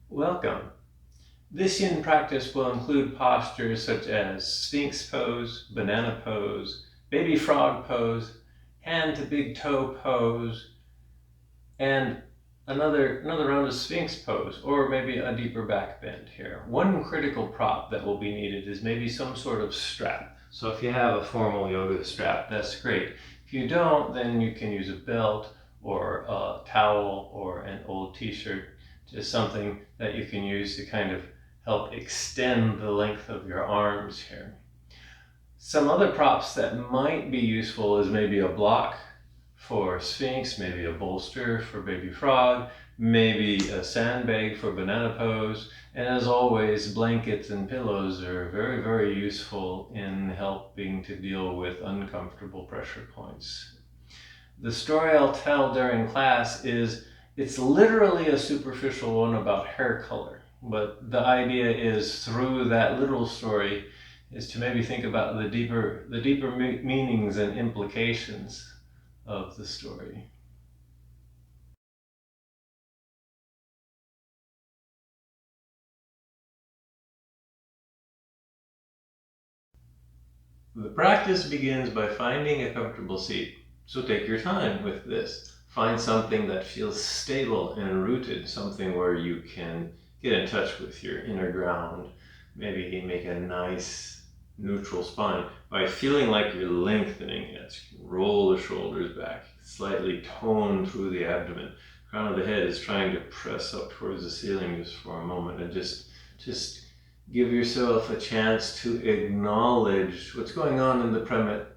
Welcome. This yin practice will include postures such as Sphinx Pose, Banana Pose, Baby Frog Pose, Hand to Big Toe Pose, and another round of Sphinx Pose, or maybe a deeper back bend here. One critical prop that will be needed is maybe some sort of strap. So if you have a formal yoga strap, that's great. If you don't, then you can use a belt or a towel or an old t-shirt, just something that you can use to kind of help extend the length of your arms here. Some other props that might be useful is maybe a block for Sphinx, maybe a bolster for Baby Frog, maybe a sandbag for Banana Pose, and as always, blankets and pillows are very, very useful in helping to deal with uncomfortable pressure points. The story I'll tell during class is it's literally a superficial one about hair color, but the idea is through that little story is to maybe think about the deeper meanings and implications of the story. The practice begins by finding a comfortable seat. So take your time with this. Find something that feels stable and rooted, something where you can get in touch with your inner ground. Maybe make a nice neutral spine by feeling like you're lengthening it. Roll the shoulders back, slightly tone through the abdomen. Crown of the head is trying to press up towards the ceiling just for a moment, and just give yourself a chance to acknowledge what's going on in the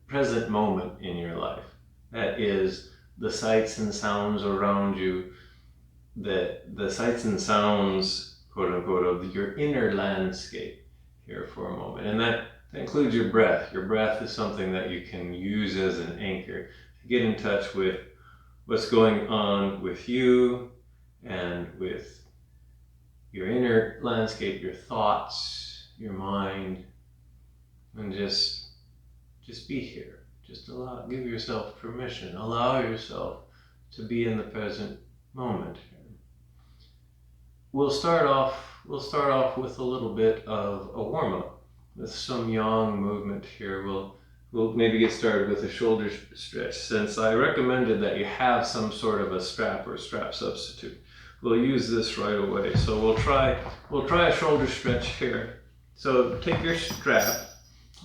present moment in your life. That is the sights and sounds around you, the sights and sounds, quote unquote, of your inner landscape here for a moment. And that includes your breath. Your breath is something that you can use as an anchor to get in touch with what's going on with you and with your inner landscape, your thoughts, your mind, and just be here. Just give yourself permission. Allow yourself to be in the present moment. We'll start off with a little bit of a warm-up with some yang movement here. We'll maybe get started with a shoulder stretch, since I recommended that you have some sort of a strap or strap substitute. We'll use this right away. So we'll try a shoulder stretch here. So take your strap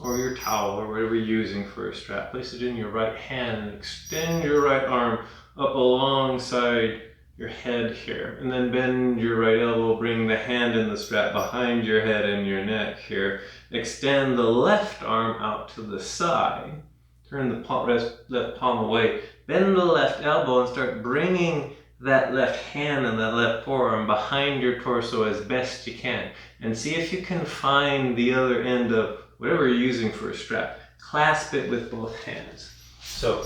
or your towel or whatever you're using for a strap, place it in your right hand and extend your right arm up alongside your head here, and then bend your right elbow, bring the hand in the strap behind your head and your neck here. Extend the left arm out to the side, turn the left palm away, bend the left elbow and start bringing that left hand and that left forearm behind your torso as best you can, and see if you can find the other end of whatever you're using for a strap. Clasp it with both hands. So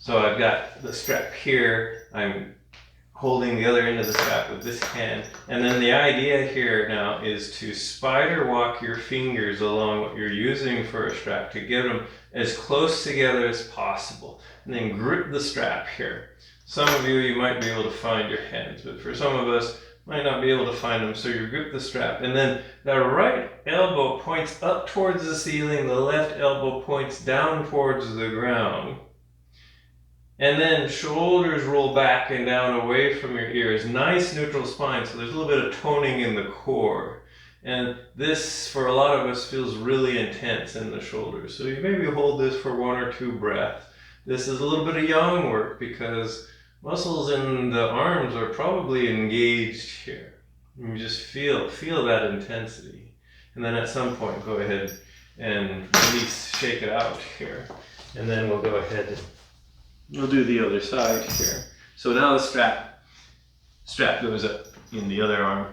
I've got the strap here, I'm holding the other end of the strap with this hand, and then the idea here now is to spider walk your fingers along what you're using for a strap to get them as close together as possible, and then grip the strap here. Some of you might be able to find your hands, but for some of us, might not be able to find them, so you grip the strap, and then the right elbow points up towards the ceiling, the left elbow points down towards the ground. And then shoulders roll back and down away from your ears. Nice neutral spine, so there's a little bit of toning in the core. And this, for a lot of us, feels really intense in the shoulders. So you maybe hold this for 1 or 2 breaths. This is a little bit of yang work because muscles in the arms are probably engaged here. You just feel that intensity. And then at some point, go ahead and release, shake it out here. And then we'll go ahead and we'll do the other side here. So now the strap goes up in the other arm.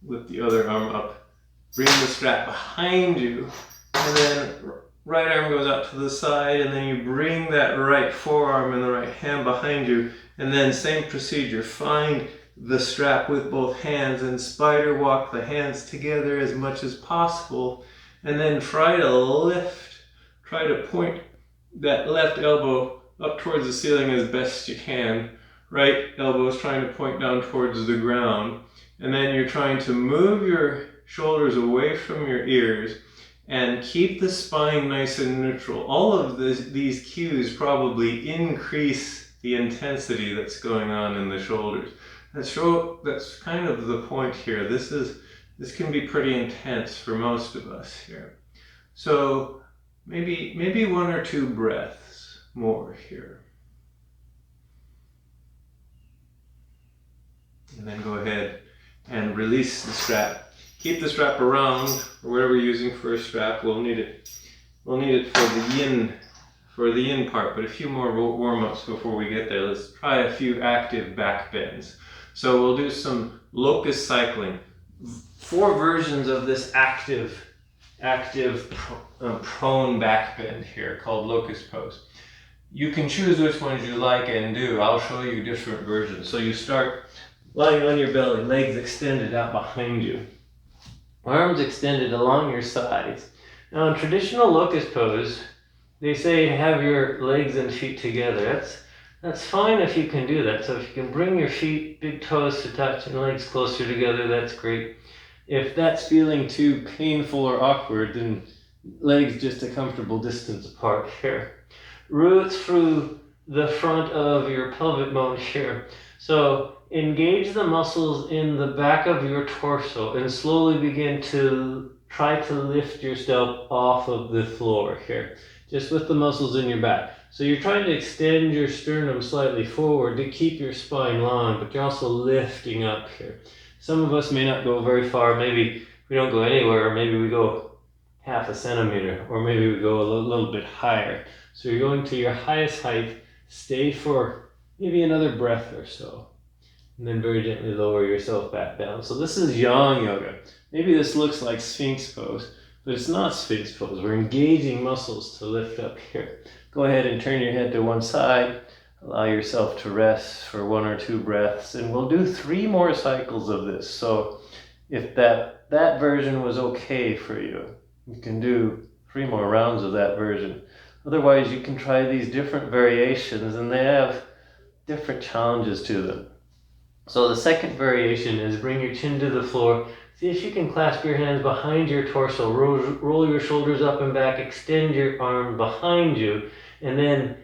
Lift the other arm up. Bring the strap behind you. And then right arm goes out to the side. And then you bring that right forearm and the right hand behind you. And then same procedure. Find the strap with both hands and spider walk the hands together as much as possible. And then try to point that left elbow up towards the ceiling as best you can. right elbow is trying to point down towards the ground. And then you're trying to move your shoulders away from your ears and keep the spine nice and neutral. All of these cues probably increase the intensity that's going on in the shoulders. That's kind of the point here. This can be pretty intense for most of us here. So maybe 1 or 2 breaths more here. And then go ahead and release the strap. Keep the strap around, or whatever you're using for a strap. We'll need it for the yin part, but a few more warm-ups before we get there. Let's try a few active back bends. So we'll do some locust cycling. 4 versions of this active prone back bend here called locust pose. You can choose which ones you like and do. I'll show you different versions. So you start lying on your belly, legs extended out behind you, arms extended along your sides. Now in traditional locust pose, they say have your legs and feet together. That's fine if you can do that. So if you can bring your feet, big toes to touch and legs closer together, that's great. If that's feeling too painful or awkward, then legs just a comfortable distance apart here. Roots through the front of your pelvic bone here. So engage the muscles in the back of your torso and slowly begin to try to lift yourself off of the floor here, just with the muscles in your back. So you're trying to extend your sternum slightly forward to keep your spine long, but you're also lifting up here. Some of us may not go very far. Maybe we don't go anywhere, or maybe we go half a centimeter, or maybe we go a little bit higher. So you're going to your highest height, stay for maybe another breath or so, and then very gently lower yourself back down. So this is yang yoga. Maybe this looks like Sphinx Pose, but it's not Sphinx Pose. We're engaging muscles to lift up here. Go ahead and turn your head to one side. Allow yourself to rest for 1 or 2 breaths, and we'll do 3 more cycles of this. So if that version was okay for you, you can do 3 more rounds of that version. Otherwise, you can try these different variations, and they have different challenges to them. So the second variation is bring your chin to the floor. See if you can clasp your hands behind your torso, roll your shoulders up and back, extend your arm behind you, and then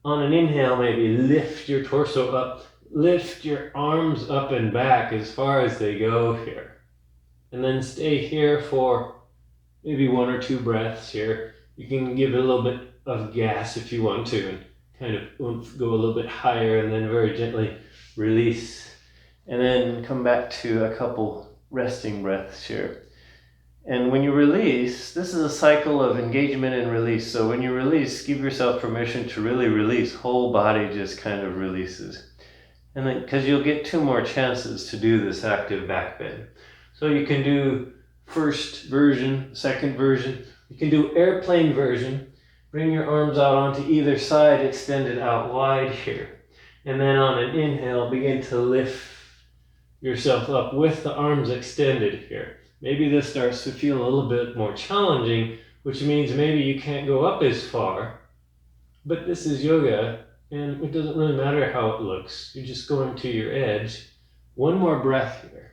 on an inhale, maybe lift your torso up, lift your arms up and back as far as they go here. And then stay here for maybe 1 or 2 breaths here. You can give it a little bit of gas if you want to, and kind of go a little bit higher, and then very gently release. And then come back to a couple resting breaths here. And when you release, this is a cycle of engagement and release. So when you release, give yourself permission to really release. Whole body just kind of releases. And then, because you'll get 2 more chances to do this active back bend. So you can do first version, second version. You can do airplane version. Bring your arms out onto either side, extended out wide here. And then on an inhale, begin to lift yourself up with the arms extended here. Maybe this starts to feel a little bit more challenging, which means maybe you can't go up as far. But this is yoga, and it doesn't really matter how it looks. You're just going to your edge. 1 more breath here.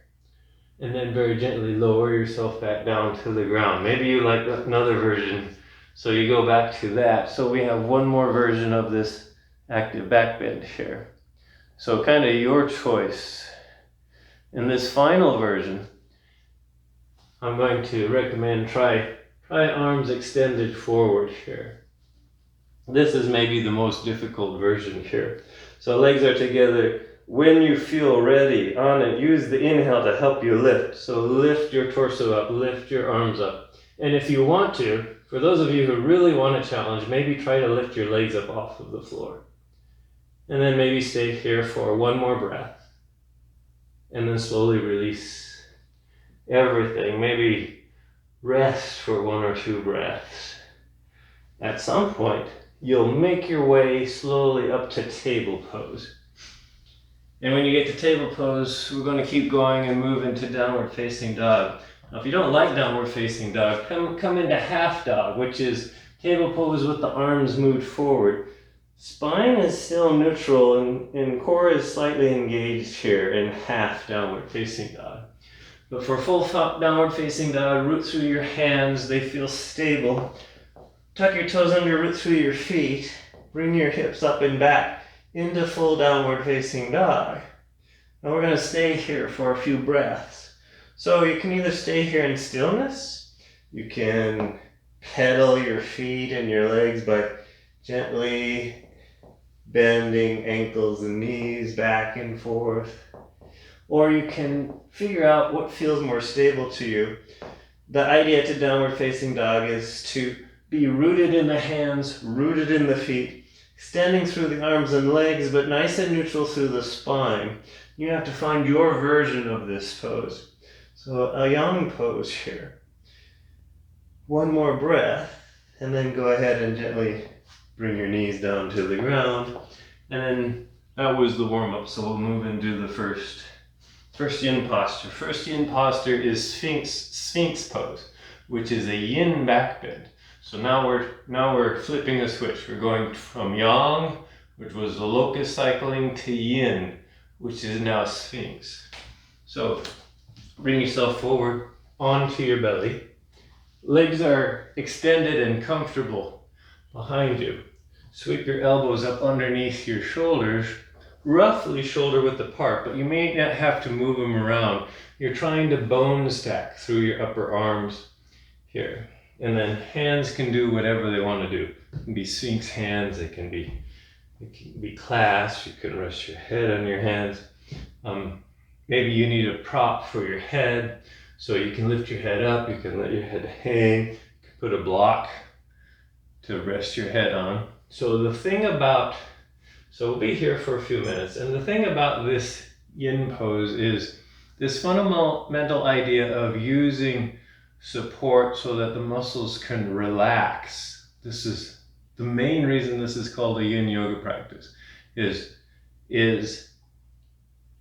And then very gently lower yourself back down to the ground. Maybe you like another version, so you go back to that. So we have 1 more version of this active back bend here. So kind of your choice. In this final version, I'm going to recommend try arms extended forward here. This is maybe the most difficult version here. So legs are together. When you feel ready on it, use the inhale to help you lift. So lift your torso up, lift your arms up. And if you want to, for those of you who really want a challenge, maybe try to lift your legs up off of the floor. And then maybe stay here for 1 more breath. And then slowly release everything. Maybe rest for 1 or 2 breaths. At some point, you'll make your way slowly up to table pose. And when you get to table pose, we're going to keep going and move into downward facing dog. Now, if you don't like downward facing dog, come into half dog, which is table pose with the arms moved forward. Spine is still neutral and core is slightly engaged here in half downward facing dog. But for full downward facing dog, root through your hands, they feel stable. Tuck your toes under, root through your feet. Bring your hips up and back into full downward facing dog. Now we're going to stay here for a few breaths. So you can either stay here in stillness, you can pedal your feet and your legs by gently bending ankles and knees back and forth. Or you can figure out what feels more stable to you. The idea to downward facing dog is to be rooted in the hands, rooted in the feet, extending through the arms and legs, but nice and neutral through the spine. You have to find your version of this pose. So a yang pose here. One more breath, and then go ahead and gently bring your knees down to the ground. And then that was the warm-up, so we'll move into the first yin posture. First yin posture is Sphinx Pose, which is a yin back bend. So now we're flipping a switch. We're going from yang, which was the locust cycling, to yin, which is now Sphinx. So bring yourself forward onto your belly. Legs are extended and comfortable behind you. Sweep your elbows up underneath your shoulders, roughly shoulder width apart, but you may not have to move them around. You're trying to bone stack through your upper arms here. And then hands can do whatever they want to do. It can be Sphinx hands, it can be clasped, you can rest your head on your hands. Maybe you need a prop for your head, so you can lift your head up, you can let your head hang, you can put a block to rest your head on. So we'll be here for a few minutes, and the thing about this yin pose is this fundamental idea of using support so that the muscles can relax. This is the main reason this is called a yin yoga practice, is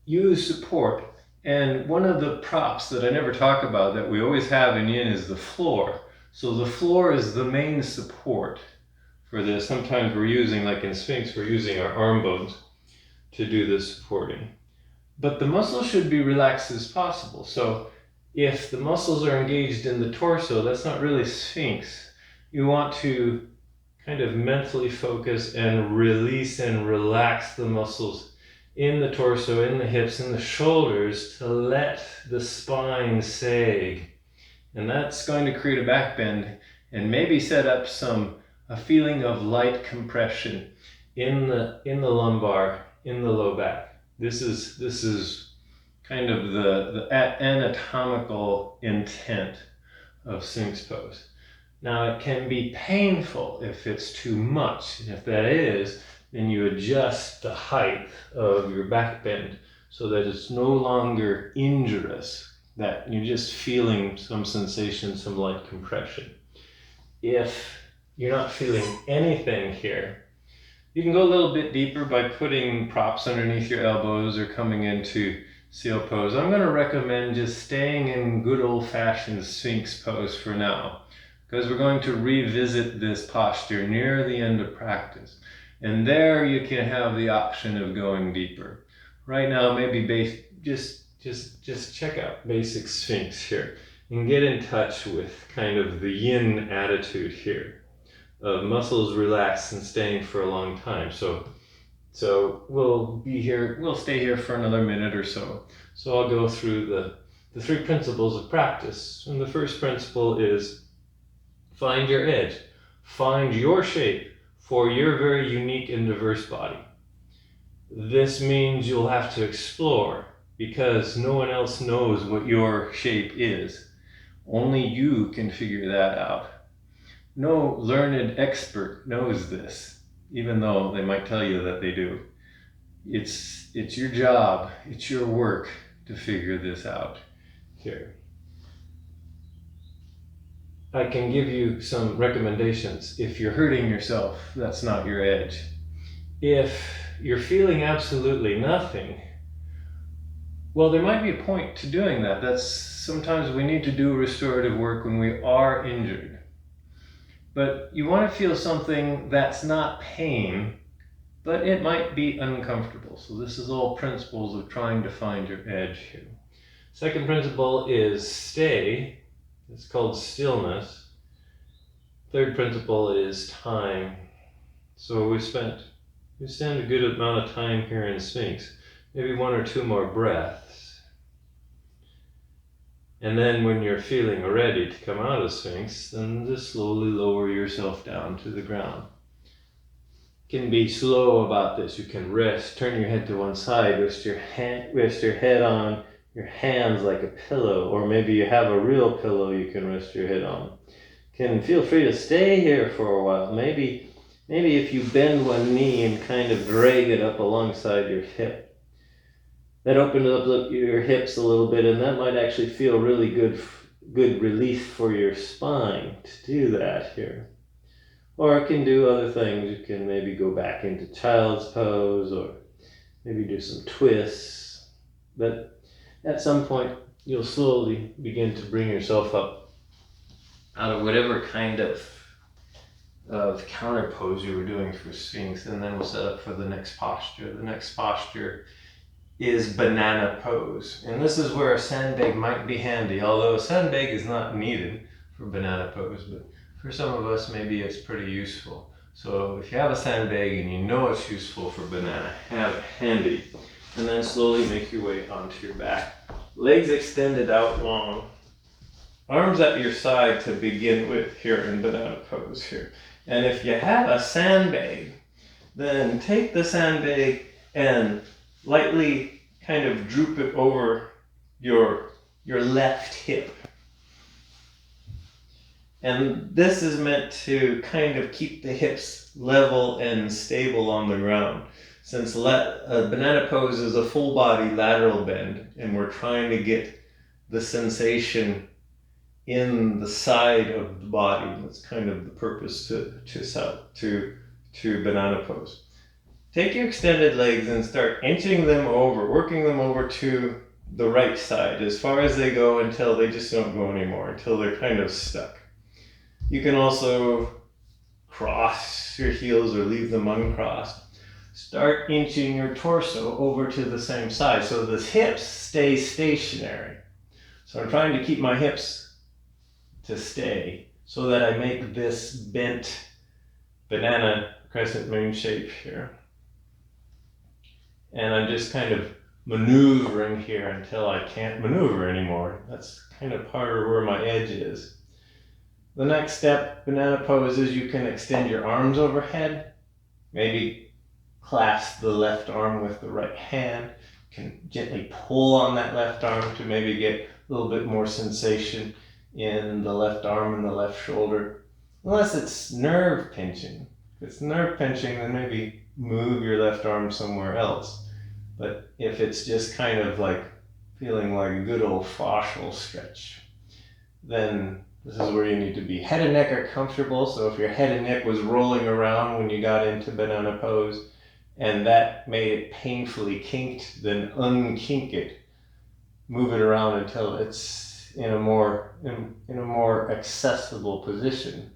use support. And one of the props that I never talk about that we always have in yin is the floor. So the floor is the main support for this. Sometimes we're using, like in Sphinx, we're using our arm bones to do this supporting. But the muscles should be relaxed as possible. So if the muscles are engaged in the torso, that's not really Sphinx. You want to kind of mentally focus and release and relax the muscles in the torso, in the hips, in the shoulders to let the spine sag. And that's going to create a back bend and maybe set up a feeling of light compression in the lumbar, in the low back. This is kind of the anatomical intent of Sphinx Pose. Now it can be painful if it's too much. And if that is, then you adjust the height of your back bend so that it's no longer injurious, that you're just feeling some sensation, some light compression. If you're not feeling anything here, you can go a little bit deeper by putting props underneath your elbows or coming into seal pose. I'm going to recommend just staying in good old-fashioned Sphinx pose for now, because we're going to revisit this posture near the end of practice. And there you can have the option of going deeper. Right now, maybe just check out basic Sphinx here and get in touch with kind of the yin attitude here. Muscles relaxed and staying for a long time. So we'll stay here for another minute or so. So I'll go through the three principles of practice. And the first principle is find your edge. Find your shape for your very unique and diverse body. This means you'll have to explore because no one else knows what your shape is. Only you can figure that out. No learned expert knows this, even though they might tell you that they do. It's your job, it's your work to figure this out here. I can give you some recommendations. If you're hurting yourself, that's not your edge. If you're feeling absolutely nothing, well, there might be a point to doing that. Sometimes we need to do restorative work when we are injured. But you want to feel something that's not pain, but it might be uncomfortable. So this is all principles of trying to find your edge here. Second principle is stay. It's called stillness. Third principle is time. So we spend a good amount of time here in Sphinx, maybe 1 or 2 more breaths. And then when you're feeling ready to come out of Sphinx, then just slowly lower yourself down to the ground. You can be slow about this. You can rest, turn your head to one side, rest your head on your hands like a pillow, or maybe you have a real pillow you can rest your head on. Can feel free to stay here for a while. Maybe if you bend one knee and kind of drag it up alongside your hip, that opens up your hips a little bit, and that might actually feel really good relief for your spine to do that here. Or it can do other things. You can maybe go back into child's pose, or maybe do some twists. But at some point, you'll slowly begin to bring yourself up out of whatever kind of counter pose you were doing for Sphinx, and then we'll set up for the next posture. The next posture is banana pose, and this is where a sandbag might be handy, although a sandbag is not needed for banana pose, but for some of us maybe it's pretty useful. So if you have a sandbag and you know it's useful for banana, have it handy, and then slowly make your way onto your back. Legs extended out long, arms at your side to begin with here in banana pose here. And if you have a sandbag, then take the sandbag and lightly kind of droop it over your left hip. And this is meant to kind of keep the hips level and stable on the ground. Since banana pose is a full body lateral bend, and we're trying to get the sensation in the side of the body. That's kind of the purpose to banana pose. Take your extended legs and start inching them over, working them over to the right side as far as they go until they just don't go anymore, until they're kind of stuck. You can also cross your heels or leave them uncrossed. Start inching your torso over to the same side so the hips stay stationary. So I'm trying to keep my hips to stay so that I make this bent banana crescent moon shape here. And I'm just kind of maneuvering here until I can't maneuver anymore. That's kind of part of where my edge is. The next step, banana pose, is you can extend your arms overhead. Maybe clasp the left arm with the right hand. You can gently pull on that left arm to maybe get a little bit more sensation in the left arm and the left shoulder. Unless it's nerve pinching. If it's nerve pinching, then maybe move your left arm somewhere else. But if it's just kind of like feeling like a good old fascial stretch, then this is where you need to be. Head and neck are comfortable, so if your head and neck was rolling around when you got into banana pose and that made it painfully kinked, then unkink it. Move it around until it's in a more accessible position.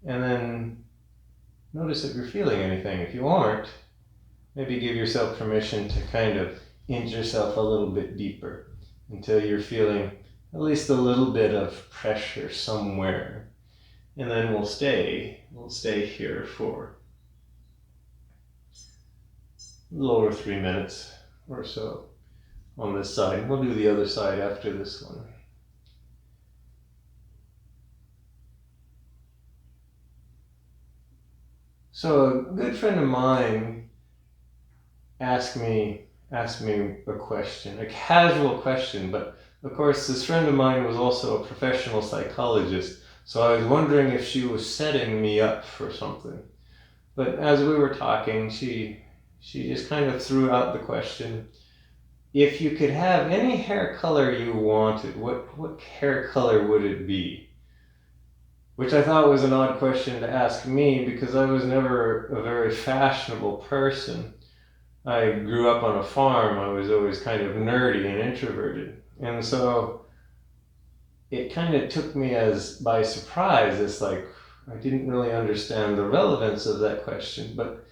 And then notice if you're feeling anything. If you aren't, maybe give yourself permission to kind of inch yourself a little bit deeper until you're feeling at least a little bit of pressure somewhere. And then we'll stay here for a little over 3 minutes or so on this side. We'll do the other side after this one. So a good friend of mine asked me a question, a casual question, but of course this friend of mine was also a professional psychologist, so I was wondering if she was setting me up for something. But as we were talking, she just kind of threw out the question, if you could have any hair color you wanted, what hair color would it be? Which I thought was an odd question to ask me because I was never a very fashionable person. I grew up on a farm. I was always kind of nerdy and introverted. And so it kind of took me by surprise. It's like I didn't really understand the relevance of that question. But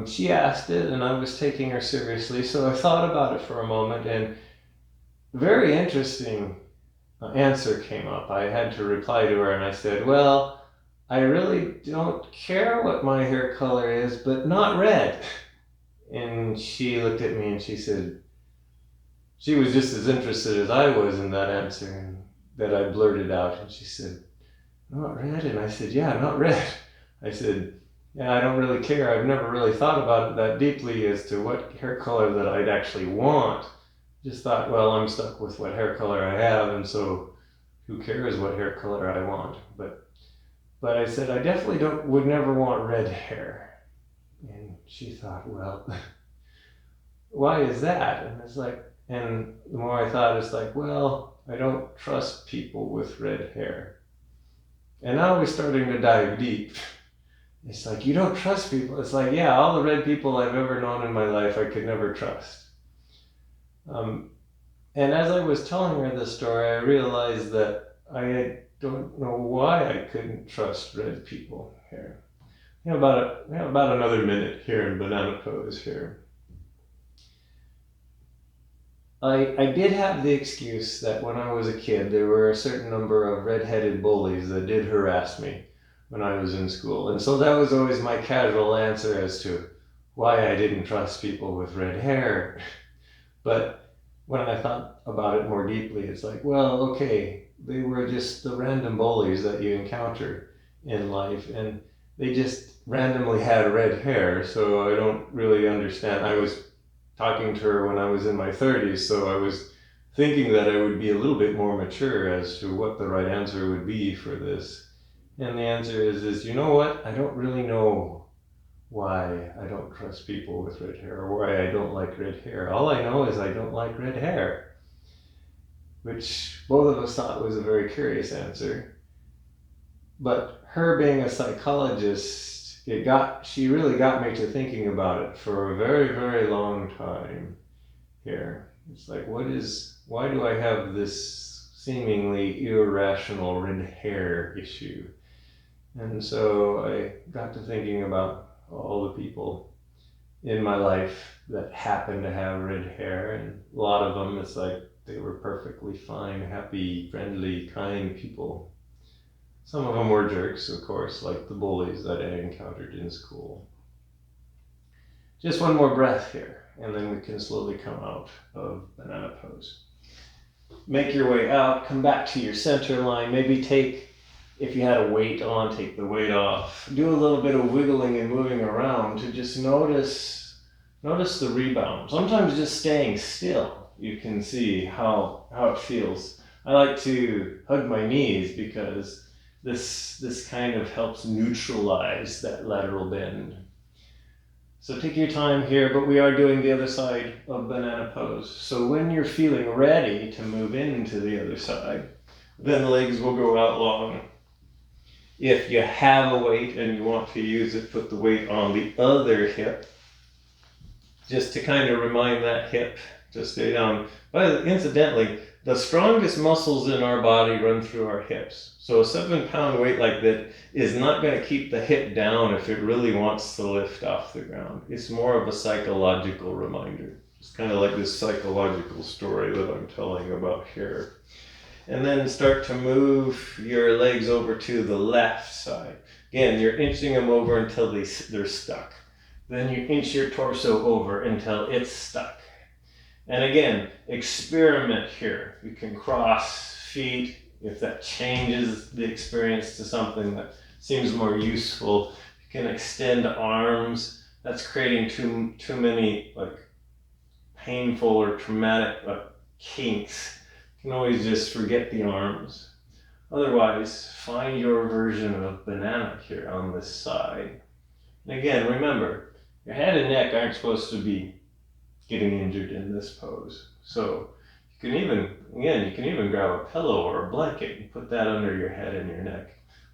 She asked it, and I was taking her seriously, so I thought about it for a moment, and very interesting answer came up. I had to reply to her, and I said, well, I really don't care what my hair color is, but not red. And she looked at me and she said, she was just as interested as I was in that answer, and that I blurted out, and she said, not red? And I said, yeah, not red. I said, yeah, I don't really care. I've never really thought about it that deeply as to what hair color that I'd actually want. Just thought, well, I'm stuck with what hair color I have, and so who cares what hair color I want? But I said, I definitely would never want red hair. And she thought, well, why is that? And it's like, and the more I thought, it's like, well, I don't trust people with red hair. And now we're starting to dive deep. It's like, you don't trust people. It's like, yeah, all the red people I've ever known in my life, I could never trust. And as I was telling her this story, I realized that I don't know why I couldn't trust red people here. We have about another minute here in banana pose here. I did have the excuse that when I was a kid, there were a certain number of red-headed bullies that did harass me when I was in school. And so that was always my casual answer as to why I didn't trust people with red hair. But when I thought about it more deeply, it's like, well, okay, they were just the random bullies that you encounter in life, and they just randomly had red hair, so I don't really understand. I was talking to her when I was in my 30s, so I was thinking that I would be a little bit more mature as to what the right answer would be for this. And the answer is you know what? I don't really know why I don't trust people with red hair, or why I don't like red hair. All I know is I don't like red hair, which both of us thought was a very curious answer. But her being a psychologist, she really got me to thinking about it for a very, very long time here. It's like, why do I have this seemingly irrational red hair issue? And so I got to thinking about all the people in my life that happen to have red hair, and a lot of them, it's like they were perfectly fine, happy, friendly, kind people. Some of them were jerks, of course, like the bullies that I encountered in school. Just one more breath here, and then we can slowly come out of banana pose. Make your way out, come back to your center line, maybe if you had a weight on, take the weight off. Do a little bit of wiggling and moving around to just notice the rebound. Sometimes just staying still, you can see how it feels. I like to hug my knees because this kind of helps neutralize that lateral bend. So take your time here, but we are doing the other side of banana pose. So when you're feeling ready to move into the other side, then the legs will go out long. If you have a weight and you want to use it, put the weight on the other hip, just to kind of remind that hip to stay down. But incidentally, the strongest muscles in our body run through our hips. So a 7-pound weight like that is not going to keep the hip down if it really wants to lift off the ground. It's more of a psychological reminder. It's kind of like this psychological story that I'm telling about here. And then start to move your legs over to the left side. Again, you're inching them over until they're stuck. Then you inch your torso over until it's stuck. And again, experiment here. You can cross feet if that changes the experience to something that seems more useful. You can extend arms. That's creating too many like painful or traumatic kinks. You can always just forget the arms. Otherwise, find your version of banana here on this side. And again, remember, your head and neck aren't supposed to be getting injured in this pose. So you can even grab a pillow or a blanket and put that under your head and your neck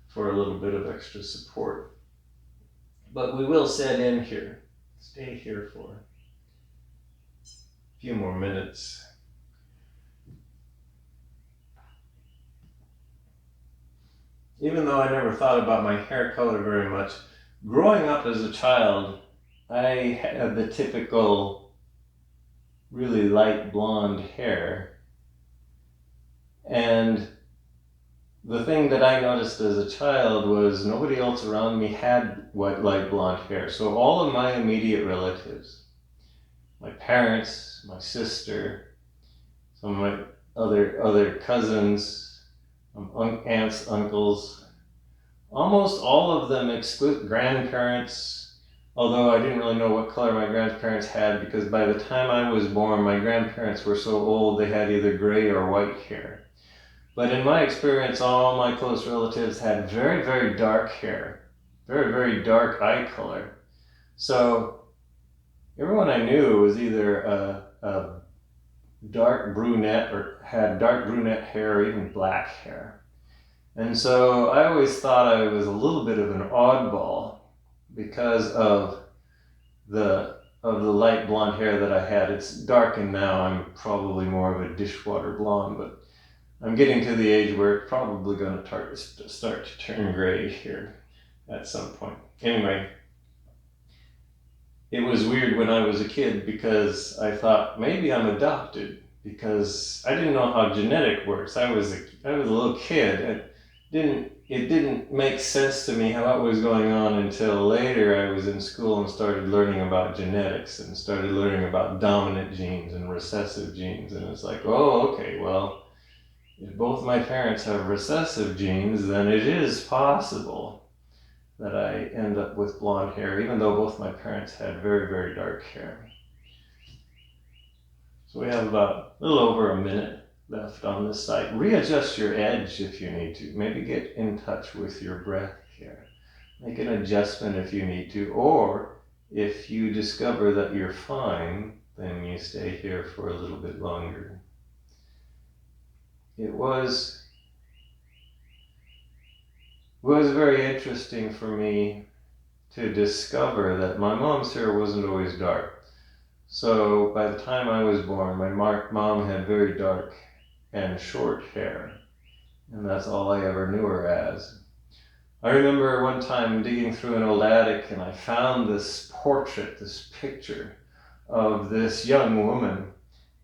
for a little bit of extra support. But we will set in here. Stay here for a few more minutes. Even though I never thought about my hair color very much, growing up as a child, I had the typical really light blonde hair. And the thing that I noticed as a child was nobody else around me had light blonde hair. So all of my immediate relatives, my parents, my sister, some of my other cousins, aunts, uncles, almost all of them grandparents, although I didn't really know what color my grandparents had because by the time I was born, my grandparents were so old they had either gray or white hair. But in my experience, all my close relatives had very, very dark hair, very, very dark eye color. So everyone I knew was either a dark brunette or had dark brunette hair or even black hair. And so I always thought I was a little bit of an oddball because of the light blonde hair that I had. It's darkened now. I'm probably more of a dishwater blonde, but I'm getting to the age where it's probably going to start to turn gray here at some point. Anyway, it was weird when I was a kid because I thought maybe I'm adopted because I didn't know how genetic works. I was a little kid. It didn't make sense to me how it was going on until later I was in school and started learning about genetics and started learning about dominant genes and recessive genes. And it's like, oh, okay, well, if both my parents have recessive genes, then it is possible that I end up with blonde hair, even though both my parents had very, very dark hair. So we have about a little over a minute left on this side. Readjust your edge if you need to. Maybe get in touch with your breath here. Make an adjustment if you need to, or if you discover that you're fine, then you stay here for a little bit longer. It was very interesting for me to discover that my mom's hair wasn't always dark. So by the time I was born, my mom had very dark and short hair, and that's all I ever knew her as. I remember one time digging through an old attic and I found this portrait, this picture of this young woman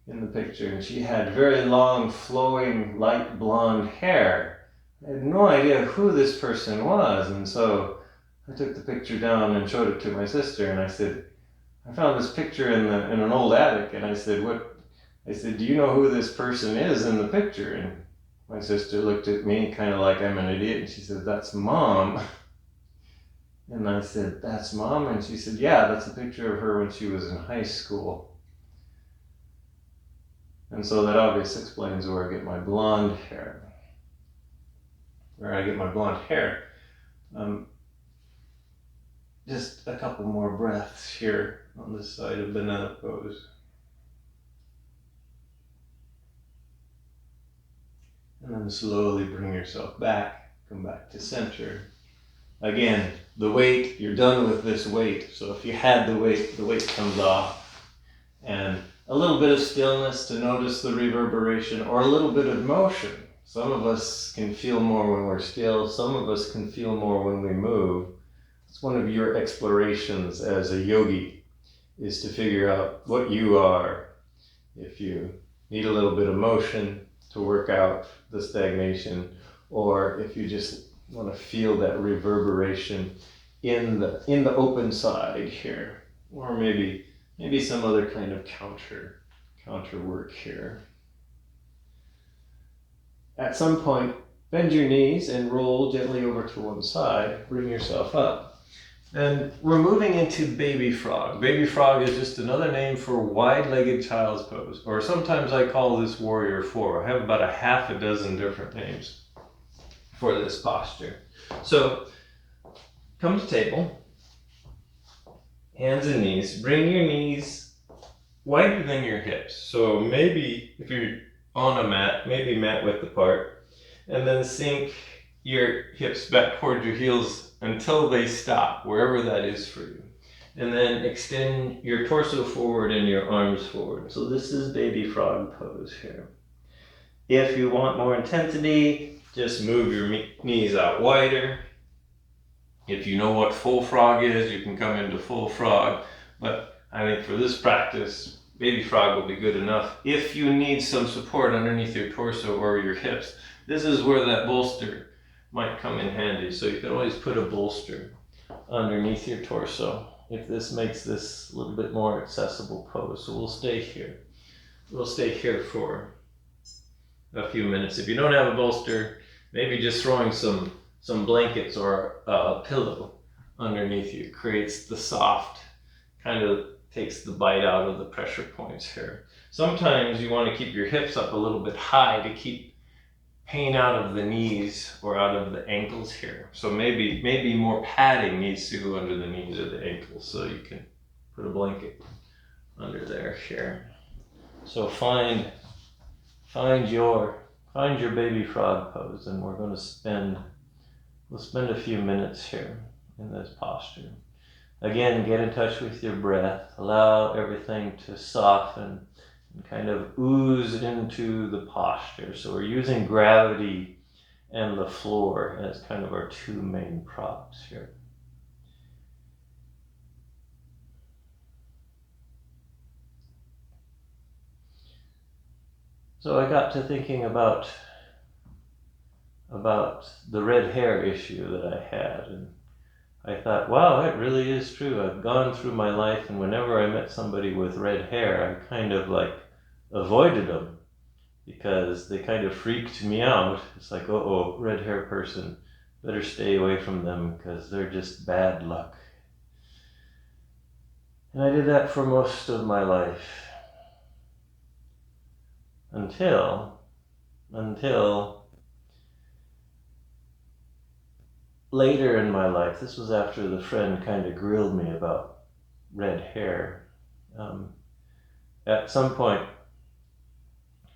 in the picture, and she had very long, flowing, light blonde hair. I had no idea who this person was, and so I took the picture down and showed it to my sister, and I said, I found this picture in an old attic, and I said, do you know who this person is in the picture? And my sister looked at me kind of like I'm an idiot, and she said, that's Mom. And I said, that's Mom? And she said, yeah, that's a picture of her when she was in high school. And so that obviously explains where I get my blonde hair. Just a couple more breaths here on this side of banana pose. And then slowly bring yourself back, come back to center. Again, the weight, you're done with this weight. So if you had the weight comes off. And a little bit of stillness to notice the reverberation, or a little bit of motion. Some of us can feel more when we're still, some of us can feel more when we move. It's one of your explorations as a yogi, is to figure out what you are. If you need a little bit of motion to work out the stagnation, or if you just want to feel that reverberation in the open side here, or maybe some other kind of counter work here. At some point, bend your knees and roll gently over to one side. Bring yourself up. And we're moving into baby frog. Baby frog is just another name for wide-legged child's pose, or sometimes I call this warrior four. I have about a half a dozen different names for this posture. So come to table. Hands and knees. Bring your knees wider than your hips. So maybe if you're on a mat, maybe mat width apart, and then sink your hips back towards your heels until they stop, wherever that is for you. And then extend your torso forward and your arms forward. So this is baby frog pose here. If you want more intensity, just move your knees out wider. If you know what full frog is, you can come into full frog. But I think for this practice, baby frog will be good enough. If you need some support underneath your torso or your hips, this is where that bolster might come in handy. So you can always put a bolster underneath your torso if this makes this a little bit more accessible pose. So we'll stay here. We'll stay here for a few minutes. If you don't have a bolster, maybe just throwing some blankets or a pillow underneath you creates the soft, kind of takes the bite out of the pressure points here. Sometimes you want to keep your hips up a little bit high to keep pain out of the knees or out of the ankles here. So maybe more padding needs to go under the knees or the ankles, so you can put a blanket under there here. So find your baby frog pose, and we'll spend a few minutes here in this posture. Again, get in touch with your breath. Allow everything to soften and kind of ooze into the posture. So we're using gravity and the floor as kind of our two main props here. So I got to thinking about the red hair issue that I had, and I thought, wow, that really is true. I've gone through my life, and whenever I met somebody with red hair, I kind of like avoided them because they kind of freaked me out. It's like, uh-oh, red hair person, better stay away from them because they're just bad luck. And I did that for most of my life until later in my life. This was after the friend kind of grilled me about red hair. At some point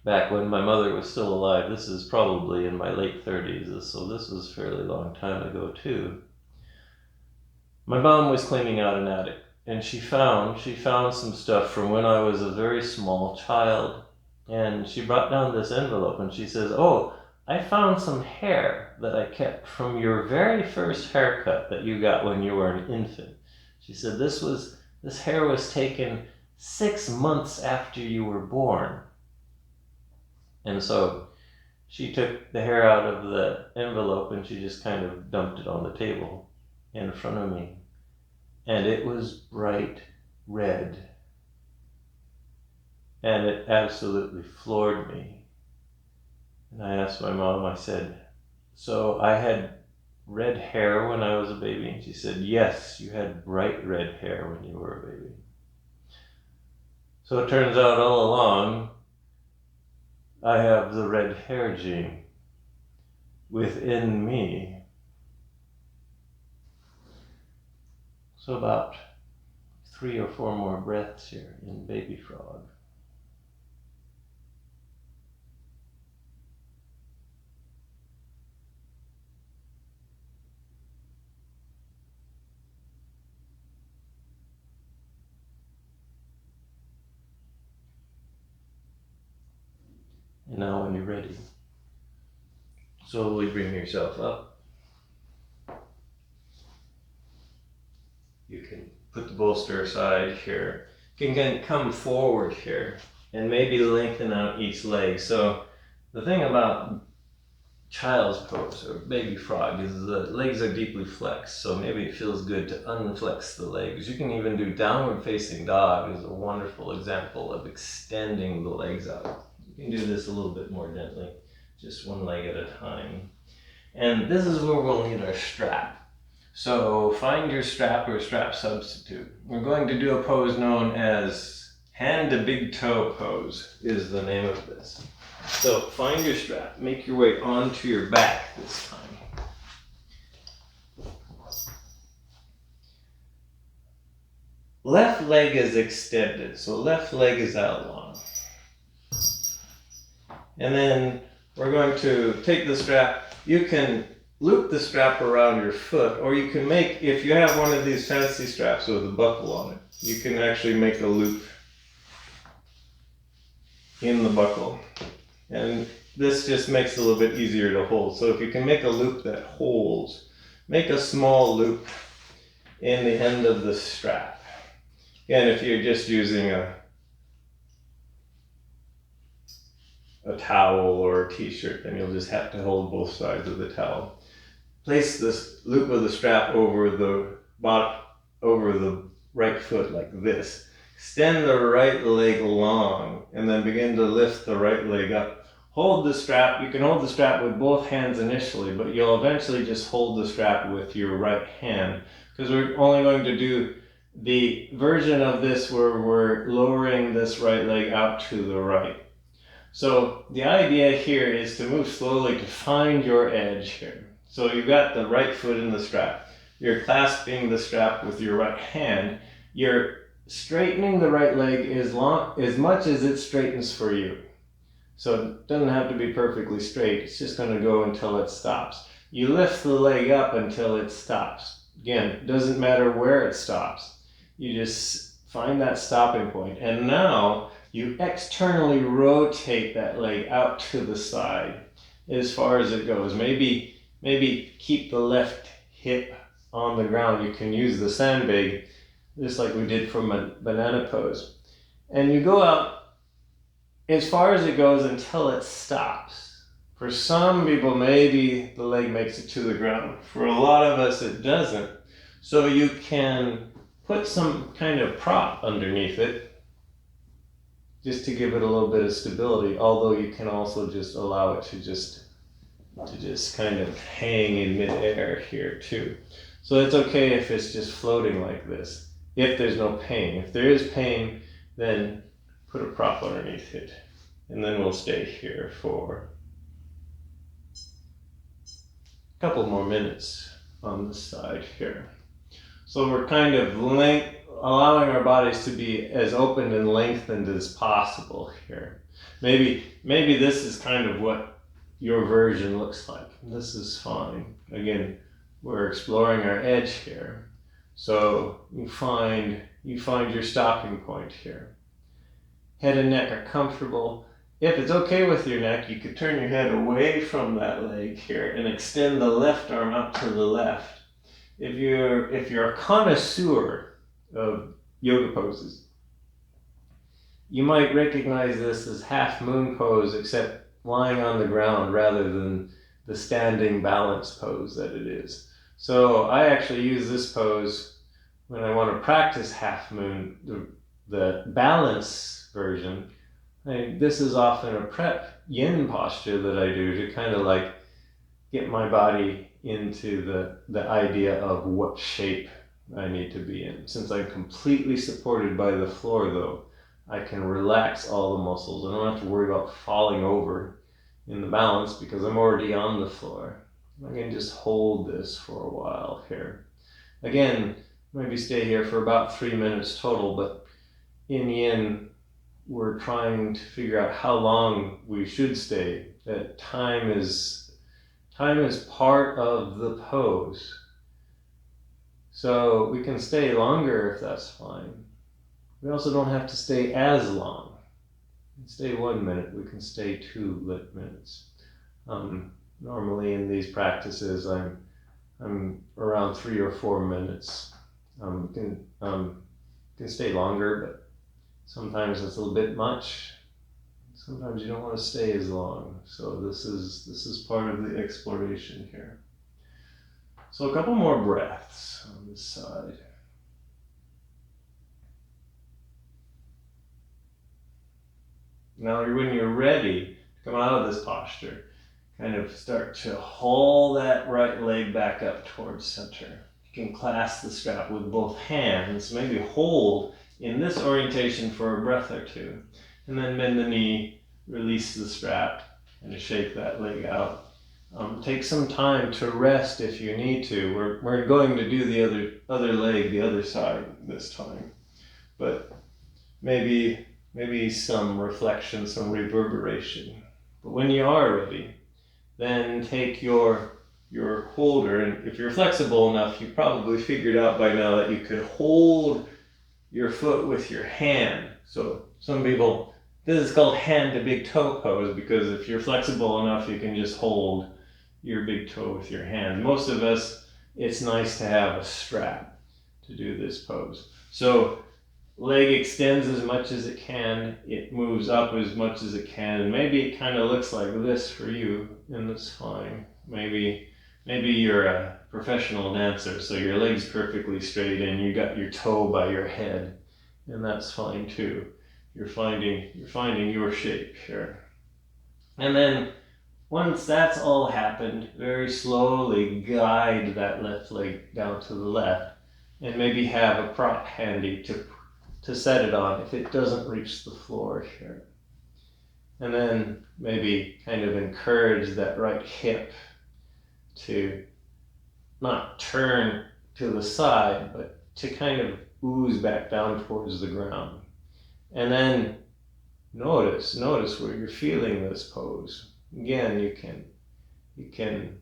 back when my mother was still alive, this is probably in my late 30s, so this was a fairly long time ago too. My mom was cleaning out an attic, and she found some stuff from when I was a very small child, and she brought down this envelope and she says, "Oh, I found some hair that I kept from your very first haircut that you got when you were an infant." She said, this hair was taken 6 months after you were born. And so she took the hair out of the envelope and she just kind of dumped it on the table in front of me. And it was bright red. And it absolutely floored me. And I asked my mom, I said, "So I had red hair when I was a baby?" And she said, "Yes, you had bright red hair when you were a baby." So it turns out all along, I have the red hair gene within me. So about 3 or 4 more breaths here in baby frog. And now when you're ready, slowly bring yourself up. You can put the bolster aside here. You can come forward here and maybe lengthen out each leg. So the thing about child's pose or baby frog is the legs are deeply flexed, so maybe it feels good to unflex the legs. You can even do downward facing dog is a wonderful example of extending the legs out. You can do this a little bit more gently, just one leg at a time. And this is where we'll need our strap. So find your strap or strap substitute. We're going to do a pose known as hand to big toe pose is the name of this. So find your strap, make your way onto your back this time. Left leg is extended, so left leg is out long. And then we're going to take the strap. You can loop the strap around your foot, or you can make, if you have one of these fancy straps with a buckle on it, you can actually make a loop in the buckle. And this just makes it a little bit easier to hold. So if you can make a loop that holds, make a small loop in the end of the strap. And if you're just using a towel or a t-shirt, then you'll just have to hold both sides of the towel. Place this loop of the strap over the right foot like this. Extend the right leg long and then begin to lift the right leg up. Hold the strap. You can hold the strap with both hands initially, but you'll eventually just hold the strap with your right hand, because we're only going to do the version of this where we're lowering this right leg out to the right. So the idea here is to move slowly to find your edge here. So you've got the right foot in the strap. You're clasping the strap with your right hand. You're straightening the right leg as much as it straightens for you. So it doesn't have to be perfectly straight. It's just going to go until it stops. You lift the leg up until it stops. Again, it doesn't matter where it stops. You just find that stopping point. And now you externally rotate that leg out to the side as far as it goes. Maybe keep the left hip on the ground. You can use the sandbag, just like we did from a banana pose. And you go out as far as it goes until it stops. For some people, maybe the leg makes it to the ground. For a lot of us, it doesn't. So you can put some kind of prop underneath it, just to give it a little bit of stability, although you can also just allow it to just kind of hang in midair here too. So it's okay if it's just floating like this, if there's no pain. If there is pain, then put a prop underneath it. And then we'll stay here for a couple more minutes on this side here. So we're kind of allowing our bodies to be as open and lengthened as possible here. Maybe this is kind of what your version looks like. This is fine. Again, we're exploring our edge here. So you find your stopping point here. Head and neck are comfortable. If it's okay with your neck, you could turn your head away from that leg here and extend the left arm up to the left. If you're a connoisseur of yoga poses, you might recognize this as half moon pose, except lying on the ground rather than the standing balance pose that it is. So I actually use this pose when I want to practice half moon, the balance version. This is often a prep yin posture that I do to kind of like get my body into the idea of what shape I need to be in. Since I'm completely supported by the floor though, I can relax all the muscles. I don't have to worry about falling over in the balance because I'm already on the floor. I can just hold this for a while here. Again, maybe stay here for about 3 minutes total, but in yin, we're trying to figure out how long we should stay. That time is part of the pose. So we can stay longer if that's fine. We also don't have to stay as long. We can stay 1 minute, we can stay 2 minutes. Normally in these practices, I'm around 3 or 4 minutes. Can stay longer, but sometimes it's a little bit much. Sometimes you don't want to stay as long. So this is part of the exploration here. So a couple more breaths on this side. Now when you're ready to come out of this posture, kind of start to haul that right leg back up towards center. You can clasp the strap with both hands, maybe hold in this orientation for a breath or two, and then bend the knee, release the strap, and shake that leg out. Take some time to rest if you need to. We're going to do the other leg, the other side this time, but maybe some reflection, some reverberation. But when you are ready, then take your holder, and if you're flexible enough, you probably figured out by now that you could hold your foot with your hand. So some people, this is called hand to big toe pose, because if you're flexible enough, you can just hold your big toe with your hand. Most of us, it's nice to have a strap to do this pose. So leg extends as much as it can, it moves up as much as it can, and maybe it kind of looks like this for you, and that's fine. Maybe you're a professional dancer, so your leg's perfectly straight and you got your toe by your head, and that's fine too. You're finding your shape here. And then once that's all happened, very slowly guide that left leg down to the left, and maybe have a prop handy to set it on if it doesn't reach the floor here. And then maybe kind of encourage that right hip to not turn to the side, but to kind of ooze back down towards the ground. And then notice where you're feeling this pose. Again, you can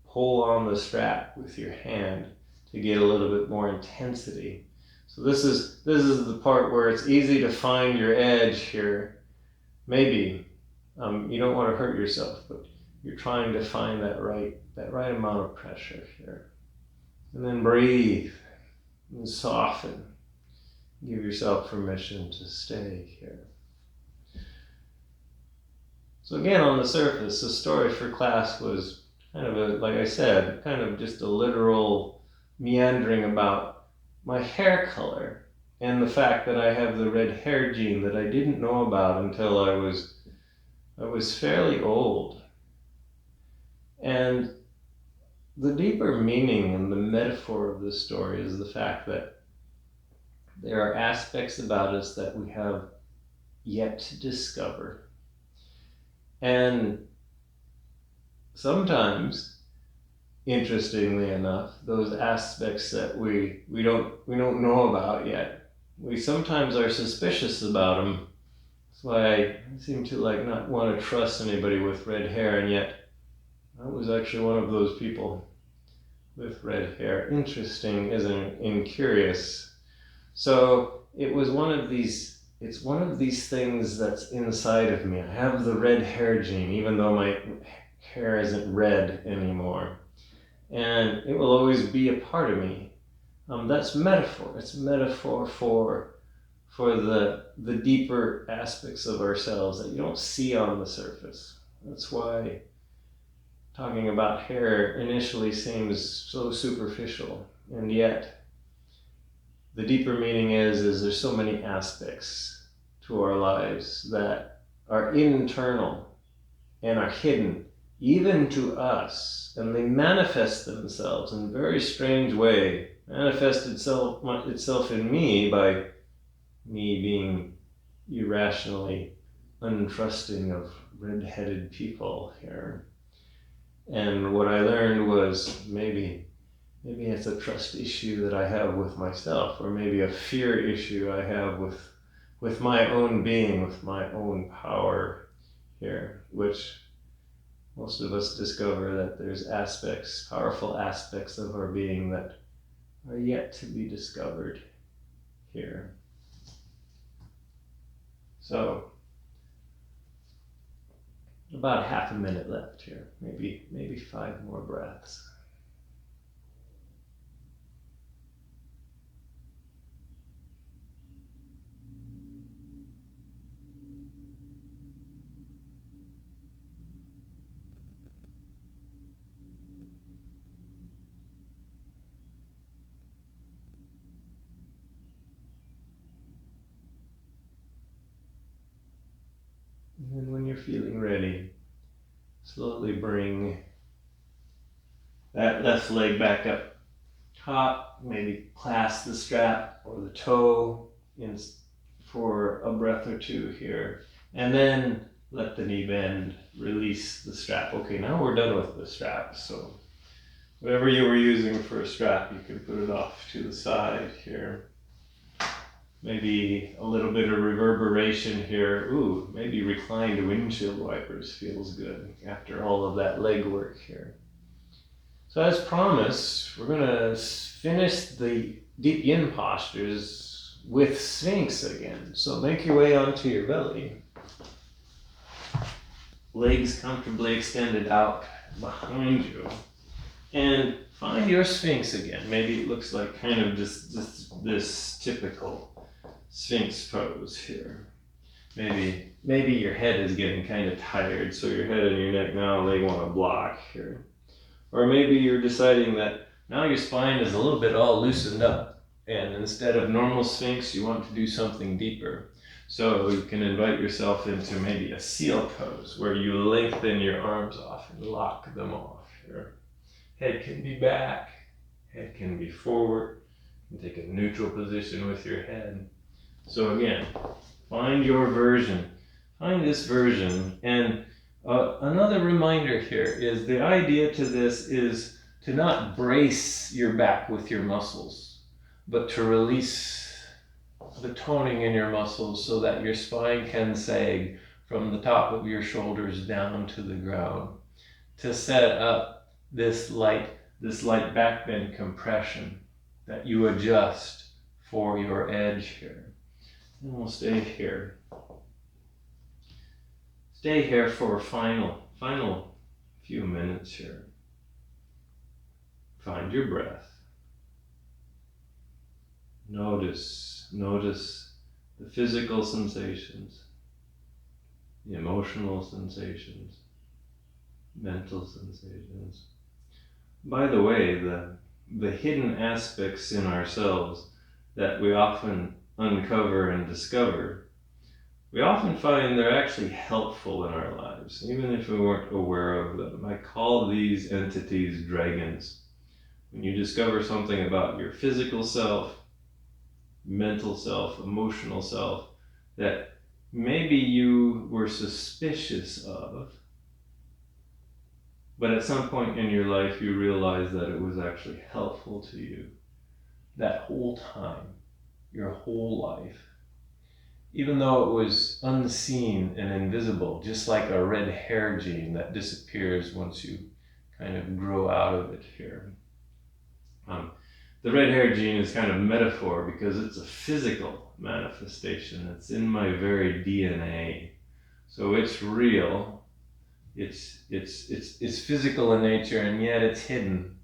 pull on the strap with your hand to get a little bit more intensity. So this is the part where it's easy to find your edge here. Maybe you don't want to hurt yourself, but you're trying to find that right amount of pressure here. And then breathe and soften. Give yourself permission to stay here. So again, on the surface, the story for class was kind of like I said, kind of just a literal meandering about my hair color and the fact that I have the red hair gene that I didn't know about until I was fairly old. And the deeper meaning and the metaphor of this story is the fact that there are aspects about us that we have yet to discover. And sometimes, interestingly enough, those aspects that we don't know about yet, we sometimes are suspicious about them. That's why I seem to not want to trust anybody with red hair, and yet I was actually one of those people with red hair. Interesting, isn't it? And curious. So it's one of these things that's inside of me. I have the red hair gene, even though my hair isn't red anymore. And it will always be a part of me. That's metaphor. It's metaphor for the deeper aspects of ourselves that you don't see on the surface. That's why talking about hair initially seems so superficial, and yet the deeper meaning is there's so many aspects to our lives that are internal and are hidden even to us, and they manifest themselves in a very strange way. Manifest itself in me by me being irrationally untrusting of red-headed people here. And what I learned was maybe it's a trust issue that I have with myself, or maybe a fear issue I have with my own being, with my own power here, which most of us discover that there's powerful aspects of our being that are yet to be discovered here. So, about half a minute left here, maybe 5 more breaths. And then when you're feeling ready, slowly bring that left leg back up top, maybe clasp the strap or the toe in for a breath or two here, and then let the knee bend, release the strap. Okay, now we're done with the strap, so whatever you were using for a strap, you can put it off to the side here. Maybe a little bit of reverberation here. Ooh, maybe reclined windshield wipers feels good after all of that leg work here. So as promised, we're gonna finish the deep yin postures with Sphinx again. So make your way onto your belly. Legs comfortably extended out behind you. And find your Sphinx again. Maybe it looks like kind of just this typical Sphinx Pose here. Maybe your head is getting kind of tired, so your head and your neck now, they want to block here. Or maybe you're deciding that now your spine is a little bit all loosened up, and instead of normal Sphinx, you want to do something deeper. So you can invite yourself into maybe a seal pose, where you lengthen your arms off and lock them off here. Head can be back, head can be forward. You can take a neutral position with your head. So again, find your version. Find this version. And another reminder here is the idea to this is to not brace your back with your muscles, but to release the toning in your muscles so that your spine can sag from the top of your shoulders down to the ground, to set up this light back bend compression that you adjust for your edge here. And we'll stay here. Stay here for a final few minutes here. Find your breath. Notice the physical sensations, the emotional sensations, mental sensations. By the way, the hidden aspects in ourselves that we often uncover and discover, we often find they're actually helpful in our lives, even if we weren't aware of them. I call these entities dragons. When you discover something about your physical self, mental self, emotional self, that maybe you were suspicious of, but at some point in your life you realize that it was actually helpful to you that whole time, your whole life. Even though it was unseen and invisible, just like a red hair gene that disappears once you kind of grow out of it here. The red hair gene is kind of metaphor because it's a physical manifestation. It's in my very DNA. So it's real. It's physical in nature, and yet it's hidden.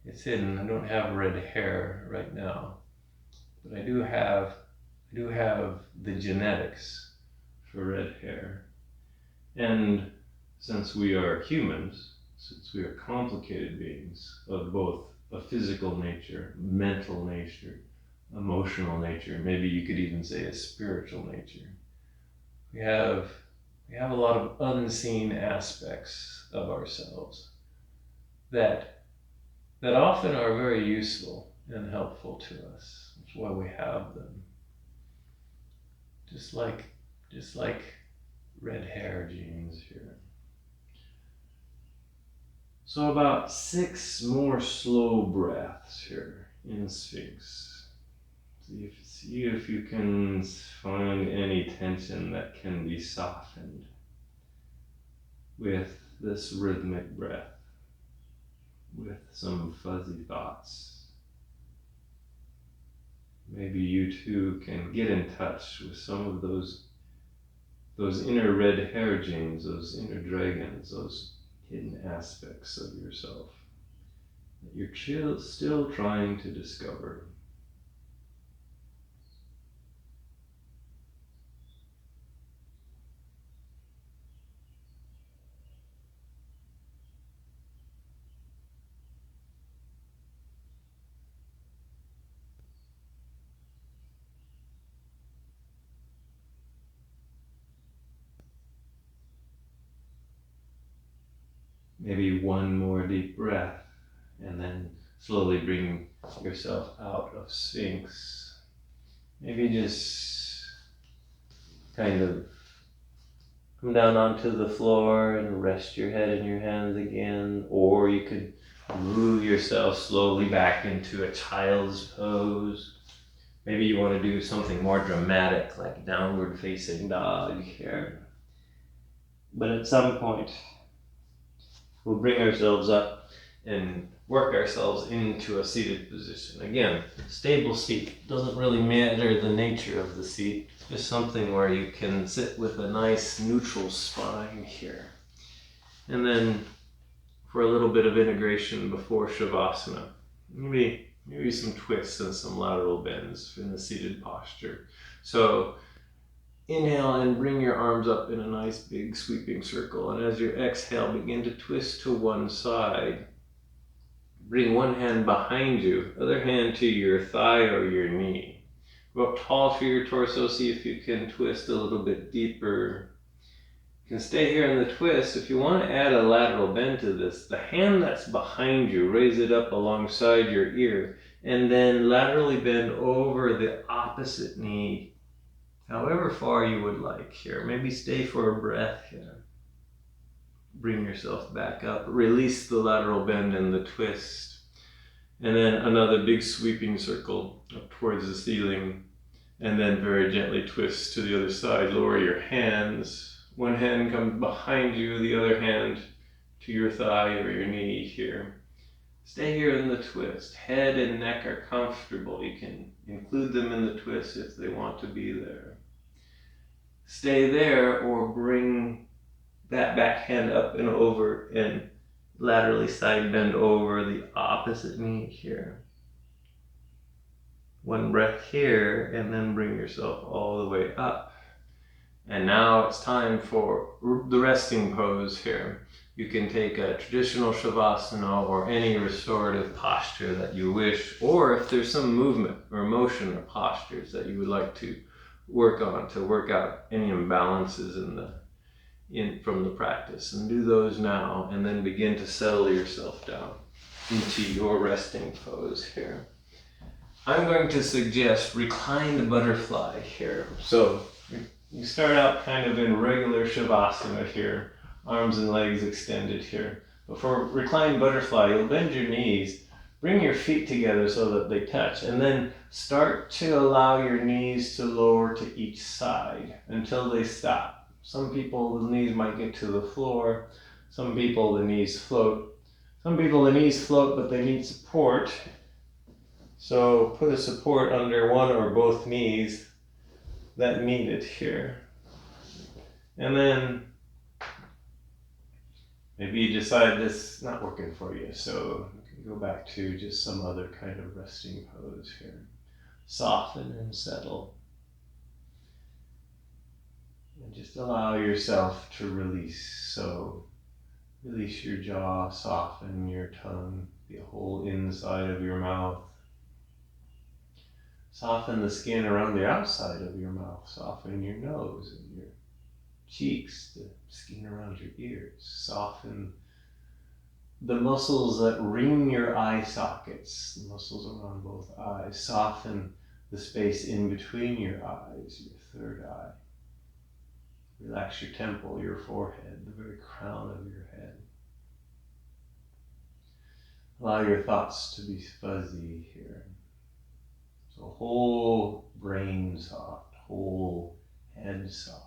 It's hidden. I don't have red hair right now, but I do have the genetics for red hair. And since we are humans, since we are complicated beings of both a physical nature, mental nature, emotional nature, maybe you could even say a spiritual nature, we have a lot of unseen aspects of ourselves that often are very useful and helpful to us. That's why we have them. Just like red hair genes here. So about 6 more slow breaths here in Sphinx. See if you can find any tension that can be softened with this rhythmic breath, with some fuzzy thoughts. Maybe you too can get in touch with some of those inner red hair genes, those inner dragons, those hidden aspects of yourself that you're still trying to discover. Maybe one more deep breath, and then slowly bring yourself out of Sphinx. Maybe just kind of come down onto the floor and rest your head in your hands again, or you could move yourself slowly back into a child's pose. Maybe you want to do something more dramatic, like downward facing dog here. But at some point, we'll bring ourselves up and work ourselves into a seated position. Again, stable seat. Doesn't really matter the nature of the seat. Just something where you can sit with a nice neutral spine here. And then for a little bit of integration before Shavasana, maybe some twists and some lateral bends in the seated posture. So inhale and bring your arms up in a nice big sweeping circle. And as you exhale, begin to twist to one side. Bring one hand behind you, other hand to your thigh or your knee. Go up tall for your torso, see if you can twist a little bit deeper. You can stay here in the twist. If you want to add a lateral bend to this, the hand that's behind you, raise it up alongside your ear, and then laterally bend over the opposite knee, however far you would like here. Maybe stay for a breath here. Bring yourself back up. Release the lateral bend and the twist. And then another big sweeping circle up towards the ceiling. And then very gently twist to the other side. Lower your hands. One hand comes behind you, the other hand to your thigh or your knee here. Stay here in the twist. Head and neck are comfortable. You can include them in the twist if they want to be there. Stay there or bring that back hand up and over and laterally side bend over the opposite knee here. One breath here and then bring yourself all the way up. And now it's time for the resting pose here. You can take a traditional shavasana or any restorative posture that you wish, or if there's some movement or motion or postures that you would like to work on to work out any imbalances from the practice, and do those now, and then begin to settle yourself down into your resting pose here. I'm going to suggest reclined butterfly here. So you start out kind of in regular shavasana here, arms and legs extended here. But for reclined butterfly, you'll bend your knees, bring your feet together so that they touch, and then start to allow your knees to lower to each side until they stop. Some people, the knees might get to the floor. Some people, the knees float. Some people, the knees float, but they need support. So put a support under one or both knees that need it here. And then maybe you decide this is not working for you, so you can go back to just some other kind of resting pose here. Soften and settle. And just allow yourself to release. So release your jaw, soften your tongue, the whole inside of your mouth. Soften the skin around the outside of your mouth. Soften your nose and your cheeks, the skin around your ears. Soften the muscles that ring your eye sockets, the muscles around both eyes. Soften the space in between your eyes, your third eye. Relax your temple, your forehead, the very crown of your head. Allow your thoughts to be fuzzy here. So whole brain soft, whole head soft.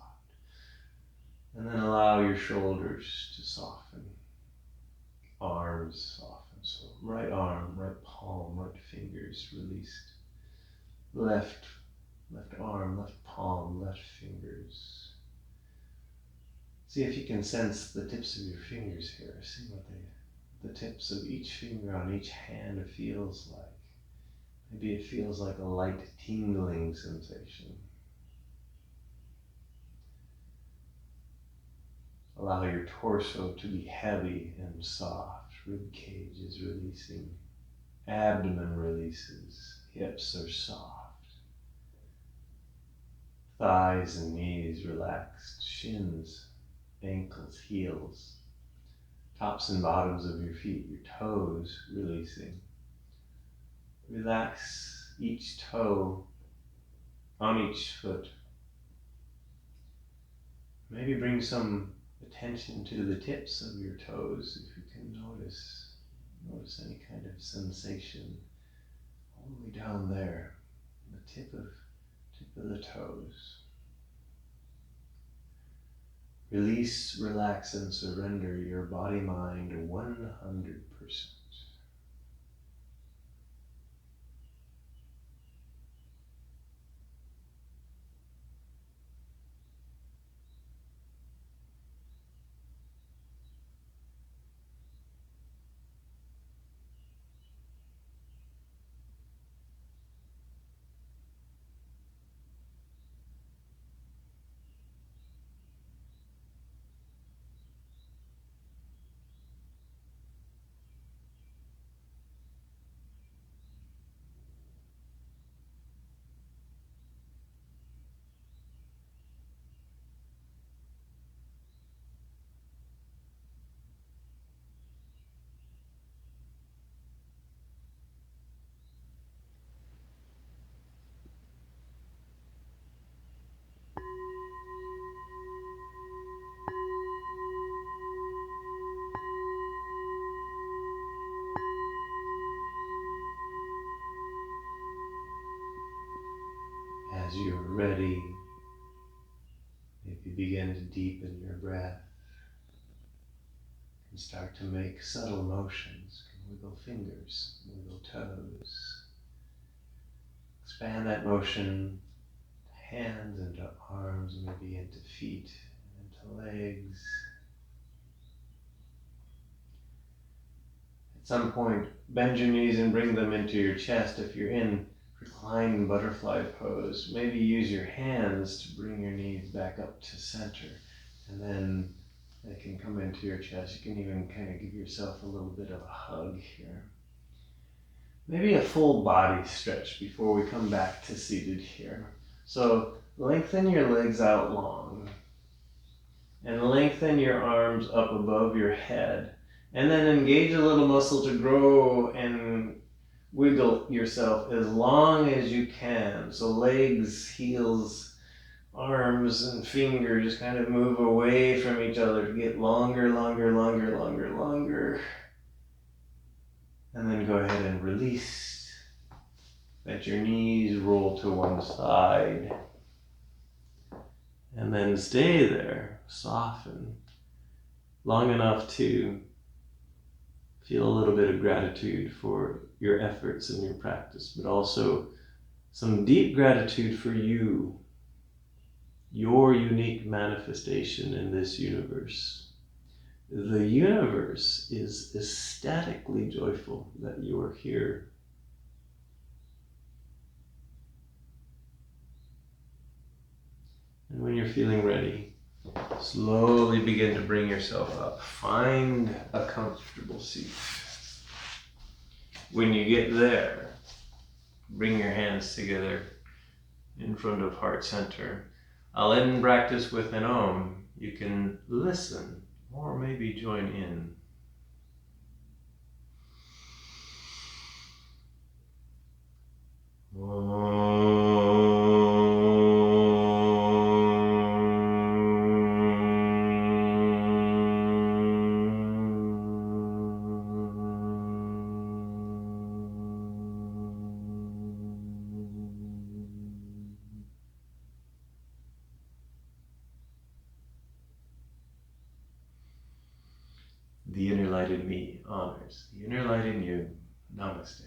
And then allow your shoulders to soften. Arms soften. So right arm, right palm, right fingers released. Left arm, left palm, left fingers. See if you can sense the tips of your fingers here. See what the tips of each finger on each hand feels like. Maybe it feels like a light tingling sensation. Allow your torso to be heavy and soft. Rib cage is releasing. Abdomen releases. Hips are soft. Thighs and knees relaxed. Shins, ankles, heels. Tops and bottoms of your feet, your toes releasing. Relax each toe on each foot. Maybe bring some attention to the tips of your toes if you can notice any kind of sensation all the way down there, the tip of the toes. Release, relax, and surrender your body-mind 100%. ready, maybe begin to deepen your breath and start to make subtle motions. You can wiggle fingers, wiggle toes. Expand that motion to hands, into arms, maybe into feet, into legs. At some point, bend your knees and bring them into your chest. If you're in reclined butterfly pose, maybe use your hands to bring your knees back up to center, and then they can come into your chest. You can even kind of give yourself a little bit of a hug here. Maybe a full body stretch before we come back to seated here. So lengthen your legs out long and lengthen your arms up above your head, and then engage a little muscle to grow and wiggle yourself as long as you can. So legs, heels, arms, and fingers kind of move away from each other to get longer, longer, longer, longer, longer. And then go ahead and release. Let your knees roll to one side. And then stay there, soften, long enough to feel a little bit of gratitude for your efforts and your practice, but also some deep gratitude for you, your unique manifestation in this universe. The universe is ecstatically joyful that you are here. And when you're feeling ready, slowly begin to bring yourself up. Find a comfortable seat. When you get there, bring your hands together in front of heart center. I'll end practice with an Om. You can listen or maybe join in. The inner light in me honors the inner light in you. Namaste.